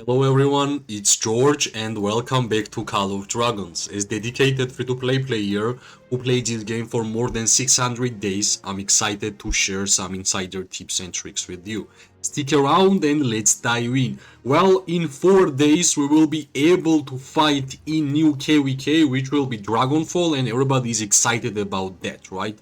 Hello everyone, it's George and welcome back to Call of Dragons. As dedicated free-to-play player who played this game for more than 600 days, I'm excited to share some insider tips and tricks with you. Stick around and let's dive in. Well, in 4 days we will be able to fight in new KVK, which will be Dragonfall, and everybody is excited about that, right?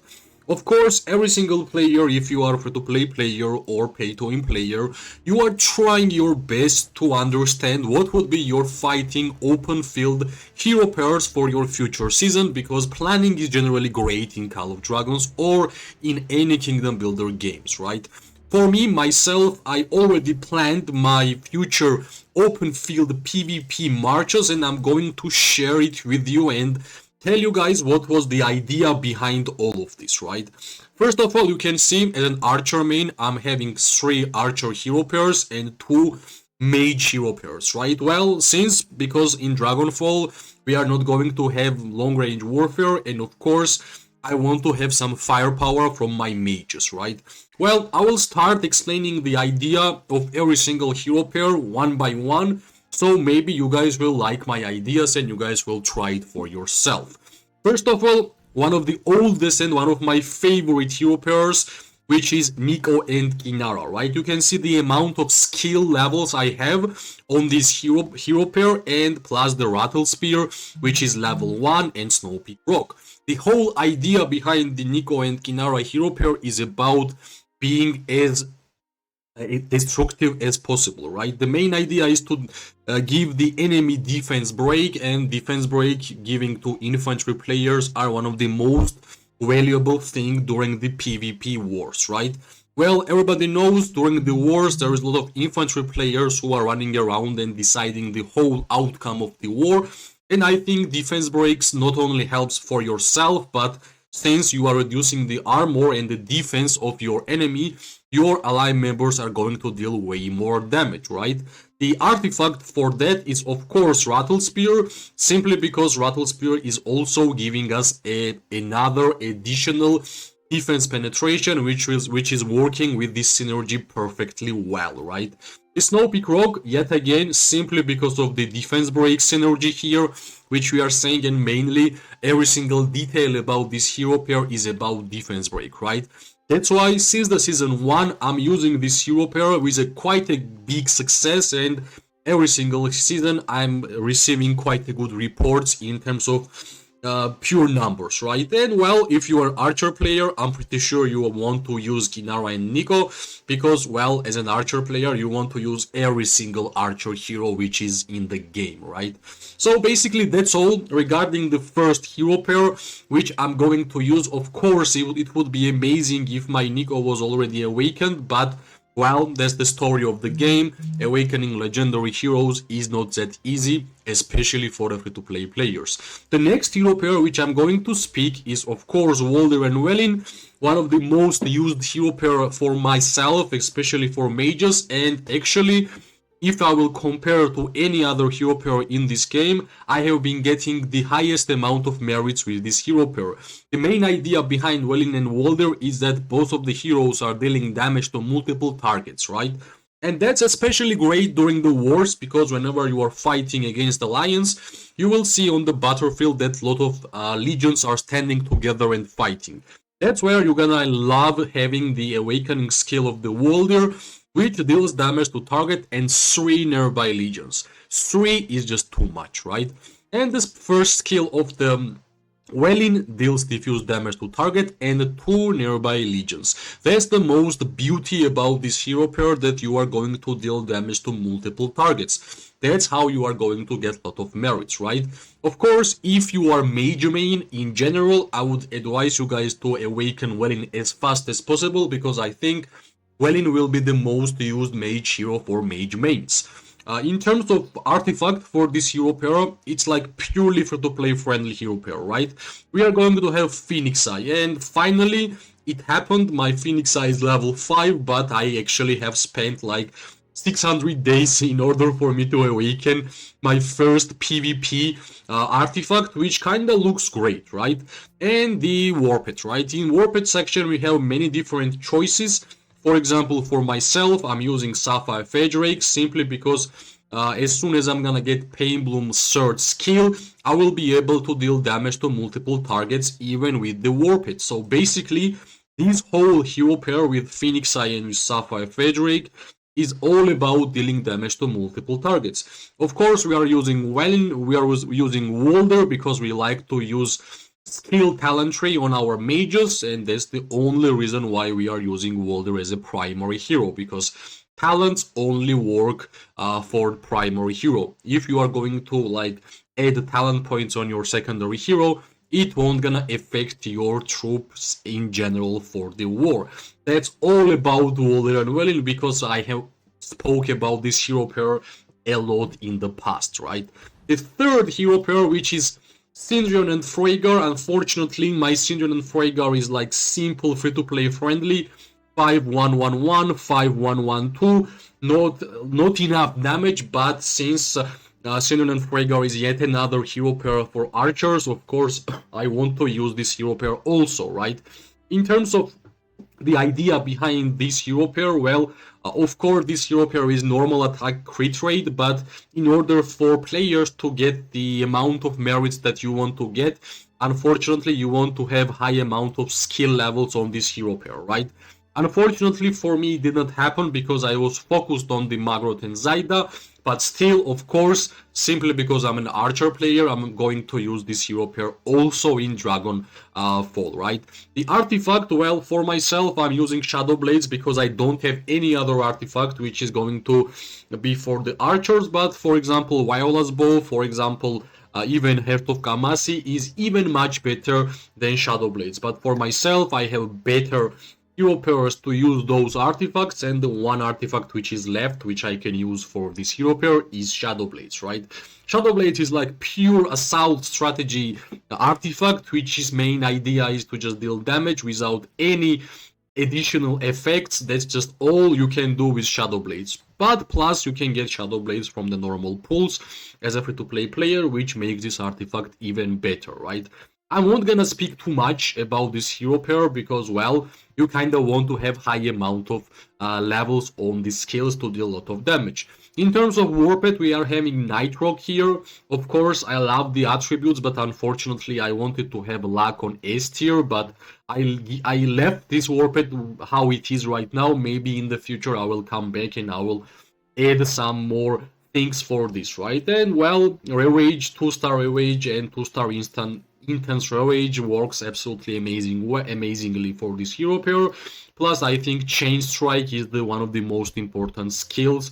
Of course, every single player, if you are a free-to-play player or pay-to-win player, you are trying your best to understand what would be your fighting open field hero pairs for your future season, because planning is generally great in Call of Dragons or in any Kingdom Builder games, right? For me, myself, I already planned my future open field PvP marches and I'm going to share it with you and tell you guys what was the idea behind all of this, right? First of all, you can see as an archer main, I'm having 3 archer hero pairs and 2 mage hero pairs, right? Well, because in Dragonfall we are not going to have long range warfare, and of course I want to have some firepower from my mages, right? Well, I will start explaining the idea of every single hero pair one by one, so maybe you guys will like my ideas and you guys will try it for yourself. First of all, one of the oldest and one of my favorite hero pairs, which is Nico and Kinara, right? You can see the amount of skill levels I have on this hero pair, and plus the Rattle Spear, which is level 1, and Snow Peak Rock. The whole idea behind the Nico and Kinara hero pair is about being as destructive as possible, right? The main idea is to give the enemy defense break, and defense break giving to infantry players are one of the most valuable thing during the PvP wars, right? Well, everybody knows during the wars there is a lot of infantry players who are running around and deciding the whole outcome of the war, and I think defense breaks not only helps for yourself, but since you are reducing the armor and the defense of your enemy, your ally members are going to deal way more damage, right? The artifact for that is of course Rattle Spear, simply because Rattle Spear is also giving us another additional defense penetration, which is working with this synergy perfectly well, right? The Snow Peak Rock, yet again, simply because of the defense break synergy here, which we are saying, and mainly every single detail about this hero pair is about defense break, right? That's why since the season 1 I'm using this hero pair with quite a big success, and every single season I'm receiving quite a good reports in terms of pure numbers, right? And well, if you are an archer player, I'm pretty sure you will want to use Kinara and Nico, because well, as an archer player you want to use every single archer hero which is in the game, right? So basically that's all regarding the first hero pair which I'm going to use. Of course it would be amazing if my Nico was already awakened, but well, that's the story of the game. Awakening legendary heroes is not that easy, especially for the free-to-play players. The next hero pair which I'm going to speak is of course Waldyr and Velyn, one of the most used hero pair for myself, especially for mages, and actually if I will compare to any other hero pair in this game, I have been getting the highest amount of merits with this hero pair. The main idea behind Velyn and Waldyr is that both of the heroes are dealing damage to multiple targets, right? And that's especially great during the wars, because whenever you are fighting against alliance, you will see on the battlefield that a lot of legions are standing together and fighting. That's where you're gonna love having the awakening skill of the Waldyr, which deals damage to target and 3 nearby legions. 3 is just too much, right? And this first skill of the Velyn deals diffuse damage to target and 2 nearby legions. That's the most beauty about this hero pair, that you are going to deal damage to multiple targets. That's how you are going to get a lot of merits, right? Of course, if you are mage main in general, I would advise you guys to awaken Velyn as fast as possible, because I think Velyn will be the most used mage hero for mage mains. In terms of artifact for this hero pair, it's like purely free-to-play friendly hero pair, right? We are going to have Phoenix Eye, and finally it happened. My Phoenix Eye is level 5, but I actually have spent like 600 days in order for me to awaken my first PvP artifact, which kinda looks great, right? And the Warped, right? In Warped section we have many different choices. For example, for myself, I'm using Sapphire Phage Rake simply because as soon as I'm gonna get Pain Bloom's third skill, I will be able to deal damage to multiple targets even with the Warped. So basically, this whole hero pair with Phoenix Eye and Sapphire Frederick is all about dealing damage to multiple targets. Of course, we are using Velyn, we are using Waldyr because we like to use skill talent tree on our mages, and that's the only reason why we are using Waldyr as a primary hero, because talents only work for primary hero. If you are going to like add talent points on your secondary hero, it won't gonna affect your troops in general for the war. That's all about Waldyr and Velyn, because I have spoke about this hero pair a lot in the past, right? The third hero pair, which is Syndrion and Frae, unfortunately my Syndrion and Frae is like simple free-to-play friendly, 5111, 5112, not enough damage, but since Syndrion and Frae is yet another hero pair for archers, of course I want to use this hero pair also, right? In terms of the idea behind this hero pair, well, of course this hero pair is normal attack crit rate, but in order for players to get the amount of merits that you want to get, unfortunately you want to have high amount of skill levels on this hero pair, right? Unfortunately for me it did not happen because I was focused on the Magroth and Zaida, but still, of course, simply because I'm an archer player, I'm going to use this hero pair also in Dragonfall, right? The artifact, well, for myself, I'm using Shadow Blades because I don't have any other artifact which is going to be for the archers, but for example, Viola's Bow, for example, even Heart of Kamasi is even much better than Shadow Blades. But for myself, I have better hero pairs to use those artifacts, and the one artifact which is left, which I can use for this hero pair, is Shadow Blades, right? Shadow Blades is like pure assault strategy artifact, which his main idea is to just deal damage without any additional effects. That's just all you can do with Shadow Blades. But plus you can get Shadow Blades from the normal pools as a free-to-play player, which makes this artifact even better, right? I'm not gonna speak too much about this hero pair because, well, you kinda want to have high amount of levels on the skills to deal a lot of damage. In terms of Warped, we are having Nightrock here. Of course, I love the attributes, but unfortunately I wanted to have luck on S tier, but I left this Warped how it is right now. Maybe in the future I will come back and I will add some more things for this, right? And well, Ravage, 2-star Ravage and 2-star Intense Ravage works absolutely amazingly for this hero pair. Plus, I think Chain Strike is one of the most important skills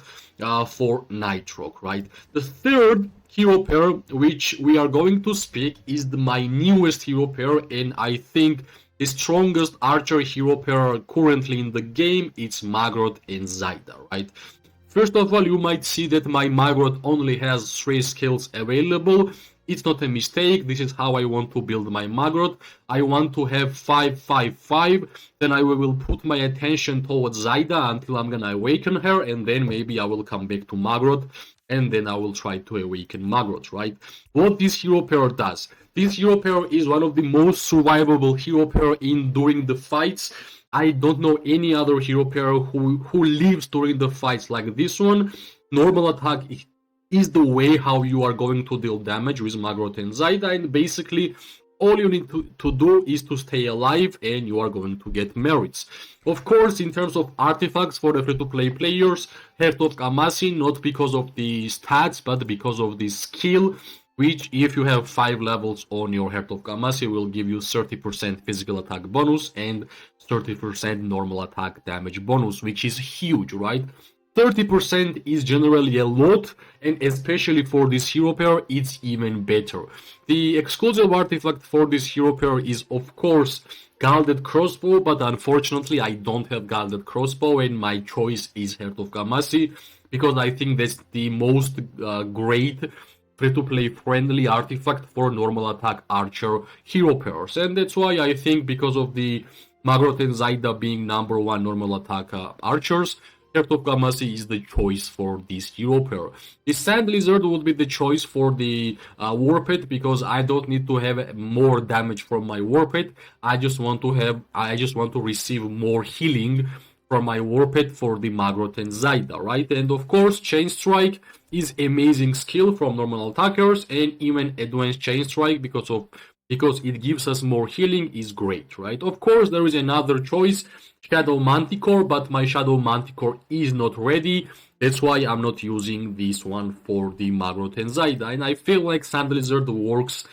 for Nightrock, right? The third hero pair which we are going to speak is my newest hero pair, and I think the strongest archer hero pair currently in the game. It's Magroth and Zaida, right? First of all, you might see that my Magroth only has 3 skills available. It's not a mistake. This is how I want to build my Magroth. I want to have 5-5-5. Then I will put my attention towards Zaida until I'm gonna awaken her, and then maybe I will come back to Magroth, and then I will try to awaken Magroth, right? What this hero pair does. This hero pair is one of the most survivable hero pair during the fights. I don't know any other hero pair who lives during the fights like this one. Normal attack is the way how you are going to deal damage with Magroth and Zaida, and basically all you need to do is to stay alive and you are going to get merits. Of course, in terms of artifacts for the free-to-play players, Heart of Kamasi, not because of the stats but because of the skill, which if you have 5 levels on your Heart of Kamasi will give you 30% physical attack bonus and 30% normal attack damage bonus, which is huge, right? 30% is generally a lot, and especially for this hero pair, it's even better. The exclusive artifact for this hero pair is, of course, Gilded Crossbow, but unfortunately I don't have Gilded Crossbow, and my choice is Heart of Kamasi, because I think that's the most great free-to-play friendly artifact for normal attack archer hero pairs. And that's why I think, because of the Magroth and Zaida being #1 normal attack archers, Heart of Kamasi is the choice for this hero pair. The Sand Lizard would be the choice for the Warped, because I don't need to have more damage from my Warped. I just want to receive more healing from my Warped for the Magrot and Zaida, right? And of course, Chain Strike is amazing skill from normal attackers, and even Advanced Chain Strike because it gives us more healing is great, right? Of course, there is another choice, Shadow Manticore, but my Shadow Manticore is not ready. That's why I'm not using this one for the Magrot and Zaida, and I feel like Sand Lizard works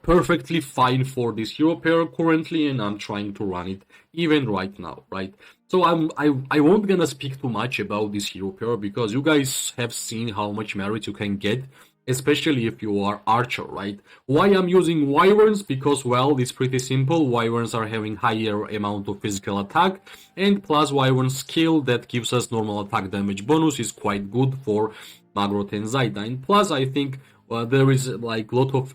perfectly fine for this hero pair currently, and I'm trying to run it even right now, right? So I won't gonna speak too much about this hero pair because you guys have seen how much merit you can get, especially if you are archer, right? Why I'm using wyverns? Because, well, it's pretty simple. Wyverns are having higher amount of physical attack, and plus wyvern skill that gives us normal attack damage bonus is quite good for Magrot and Zaida. And plus I think there is like a lot of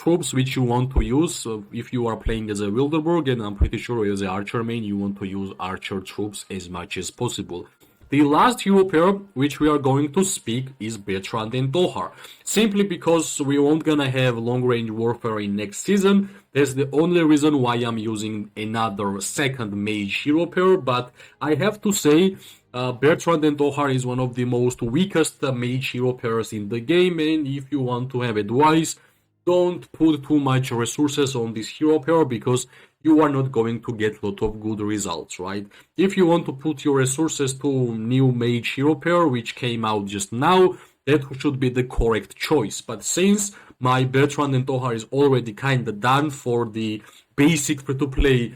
troops which you want to use if you are playing as a Wilderburg, and I'm pretty sure as an archer main you want to use archer troops as much as possible. The last hero pair which we are going to speak is Bertrand and Tohar, simply because we won't gonna have long range warfare in next season. That's the only reason why I'm using another second mage hero pair, but I have to say Bertrand and Tohar is one of the most weakest mage hero pairs in the game, and if you want to have advice, don't put too much resources on this hero pair because you are not going to get a lot of good results, right? If you want to put your resources to new mage hero pair which came out just now, that should be the correct choice. But since my Bertrand and Tohar is already kinda done for the basic free-to-play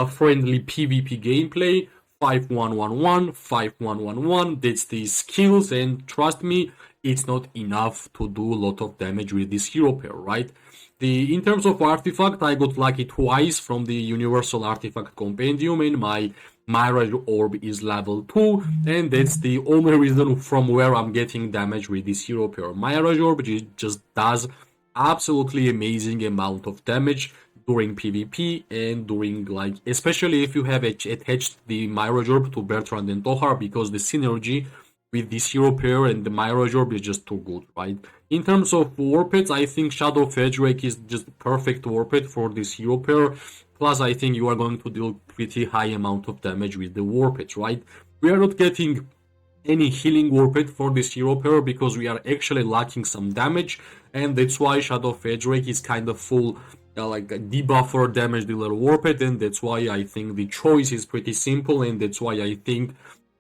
friendly PvP gameplay, 5-1-1-1, 5-1-1-1, that's the skills, and trust me, it's not enough to do a lot of damage with this hero pair, right? In terms of artifact, I got lucky twice from the Universal Artifact Compendium, and my Mirage Orb is level 2, and that's the only reason from where I'm getting damage with this hero pair. Mirage Orb just does absolutely amazing amount of damage during PvP and during, like, especially if you have attached the Mirage Orb to Bertrand and Tohar, because the synergy with this hero pair and the Mirage Orb is just too good, right? In terms of Warpeds, I think Shadow Fedrake is just perfect Warped for this hero pair. Plus, I think you are going to deal pretty high amount of damage with the Warpeds, right? We are not getting any healing Warped for this hero pair because we are actually lacking some damage, and that's why Shadow Fedrake is kind of full like a debuffer damage dealer Warped, and that's why I think the choice is pretty simple, and that's why I think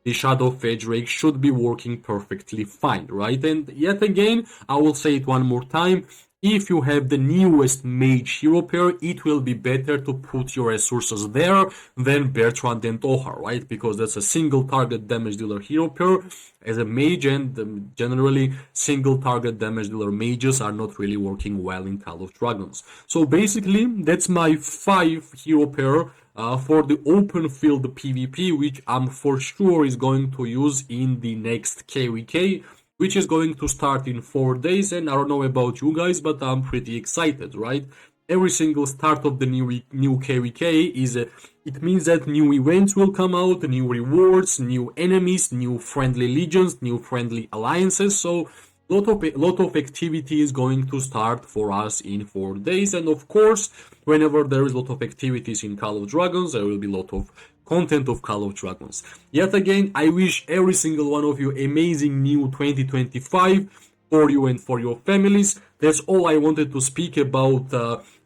the Shadow Fedrake should be working perfectly fine, right? And yet again, I will say it one more time, if you have the newest mage hero pair, it will be better to put your resources there than Bertrand and Tohar, right? Because that's a single target damage dealer hero pair as a mage, and generally single target damage dealer mages are not really working well in Call of Dragons. So basically, that's my 5 hero pair for the open field PvP, which I'm for sure is going to use in the next KVK, which is going to start in 4 days. And I don't know about you guys, but I'm pretty excited, right? Every single start of the new KVK it means that new events will come out, new rewards, new enemies, new friendly legions, new friendly alliances. So lot of activity is going to start for us in 4 days, and of course, whenever there is a lot of activities in Call of Dragons, there will be a lot of content of Call of Dragons. Yet again, I wish every single one of you amazing new 2025 for you and for your families. That's all I wanted to speak about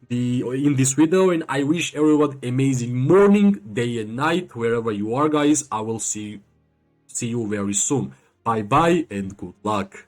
in this video, and I wish everyone amazing morning, day and night, wherever you are, guys. I will see you very soon. Bye bye and good luck.